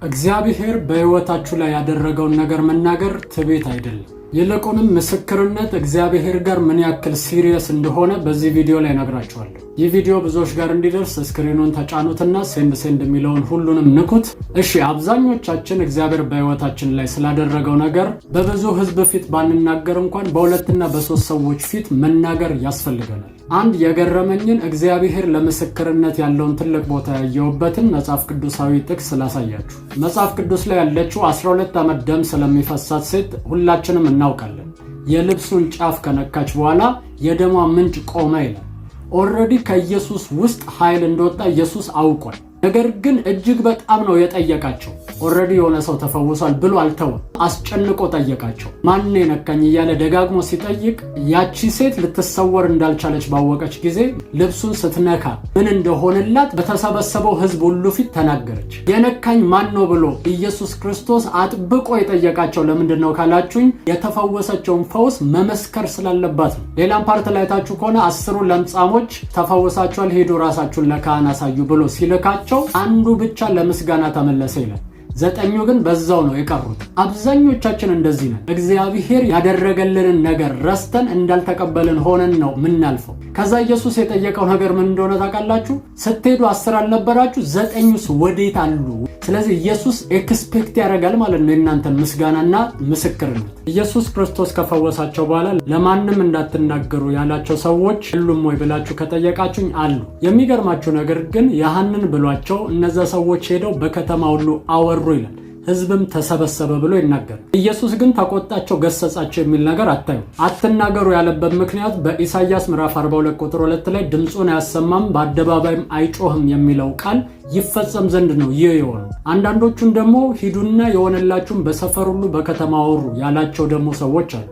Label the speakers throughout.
Speaker 1: እግዚአብሔር በሕይወታችሁ ላይ ያደረገውን ነገር መናገር ትዕቢት አይደለም። ይልቁንም ምስክርነት እግዚአብሔር ጋር ምን ያክል ሲሪየስ እንደሆነ በዚህ ቪዲዮ ላይ ነግራችኋለሁ። ይህ ቪዲዮ ብዙዎች ጋር እንዲደርስ ስክሪኑን ተጫኑትና ሴንድ የሚለውን ሁሉንም ንኩት። እሺ፣ አብዛኞቻችን እግዚአብሔር በሕይወታችን ላይ ስላደረገው ነገር በብዙ ሕዝብ ፊት ባንናገር እንኳን በሁለትና በሶስት ሰዎች ፊት መናገር ያስፈልገናል። አንድ የገረመኝን እግዚአብሔር ለምስክርነት ያለውን ትልቅ ቦታ ያየሁበትን መጽሐፍ ቅዱሳዊ ጥቅስ ስላሳያችሁ። መጽሐፍ ቅዱስ ላይ ያለችው 12 ዓመት ደም ስለሚፈሳት ሴት ሁላችንም እናውቃለን። የልብሱን ጫፍ ከነካች በኋላ የደሟ ምንጭ ቆመ ይላል። ኦልሬዲ ከኢየሱስ ውስጥ ኃይል እንደወጣ ኢየሱስ አውቋል። ነገር ግን እጅግ በጣም ነው የጠየቃቸው። ኦልሬዲ የሆነ ሰው ተፈውሷል ብሎ አልተወም። አስጨንቆ ጠየቃቸው። ማን የነካኝ እያለ ደጋግሞ ሲጠይቅ ያቺ ሴት ልትሰወር እንዳልቻለች ባወቀች ጊዜ ልብሱን ስትነካ ምን እንደሆነላት በተሰበሰበው ሕዝብ ሁሉ ፊት ተናገረች። የነካኝ ማን ነው ብሎ ኢየሱስ ክርስቶስ አጥብቆ የጠየቃቸው ለምንድን ነው ካላችሁኝ፣ የተፈወሰችውን ፈውስ መመስከር ስላለባት ነው። ሌላም ፓርት ላይ ታችሁ ከሆነ 10 ለምጻሞች ተፈውሳቸዋል፣ ሄዱ ራሳችሁን ለካህን አሳዩ ብሎ ሲልካቸው አንዱ ብቻ ለምስጋና ተመለሰ ይላል። 9 ግን በዛው ነው የቀሩት። አብዛኞቻችን እንደዚህ ነን። እግዚአብሔር ያደረገልንን ነገር ረስተን እንዳልተቀበልን ሆነን ነው ምናልፈው። ከዛ ኢየሱስ የጠየቀው ነገር ምን እንደሆነ ታውቃላችሁ? ስትሄዱ 10 አልነበራችሁ? 9ስ ወዴት አሉ? ስለዚህ ኢየሱስ ኤክስፔክት ያደርጋል ማለት ነው የእናንተን ምስጋናና ምስክርነት። ኢየሱስ ክርስቶስ ከፈወሳቸው በኋላ ለማንም እንዳትናገሩ ያላቸው ሰዎች ሁሉም ወይ ብላችሁ ከጠየቃችሁኝ አሉ። የሚገርማችሁ ነገር ግን ያህንን ብሏቸው እነዛ ሰዎች ሄደው በከተማ ሁሉ አወሩ ይላል። ሕዝብም ተሰበሰበ ብሎ ይናገራል። ኢየሱስ ግን ተቆጣቸው፣ ገሰጻቸው የሚል ነገር አታዩ። አትናገሩ ያለበት ምክንያት በኢሳይያስ ምዕራፍ 42 ቁጥር 2 ላይ ድምፁን አያሰማም በአደባባይም አይጮህም የሚለው ቃል ይፈጸም ዘንድ ነው ይህ የሆነው። አንዳንዶቹን ደግሞ ሂዱና የሆነላችሁም በሰፈር ሁሉ በከተማ አወሩ ያላቸው ደግሞ ሰዎች አሉ።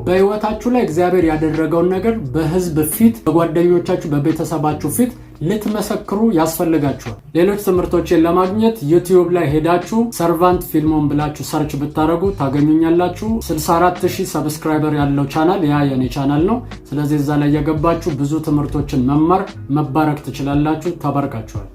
Speaker 1: በሕይወታችሁ ላይ እግዚአብሔር ያደረገውን ነገር በሕዝብ ፊት፣ በጓደኞቻችሁ፣ በቤተሰባችሁ ፊት ልትመሰክሩ ያስፈልጋችኋል። ሌሎች ትምህርቶችን ለማግኘት ዩቲዩብ ላይ ሄዳችሁ ሰርቫንት ፊልሞን ብላችሁ ሰርች ብታደርጉ ታገኙኛላችሁ። 64000 ሰብስክራይበር ያለው ቻናል ያ የኔ ቻናል ነው። ስለዚህ እዛ ላይ የገባችሁ ብዙ ትምህርቶችን መማር መባረክ ትችላላችሁ። ተባርካችኋል።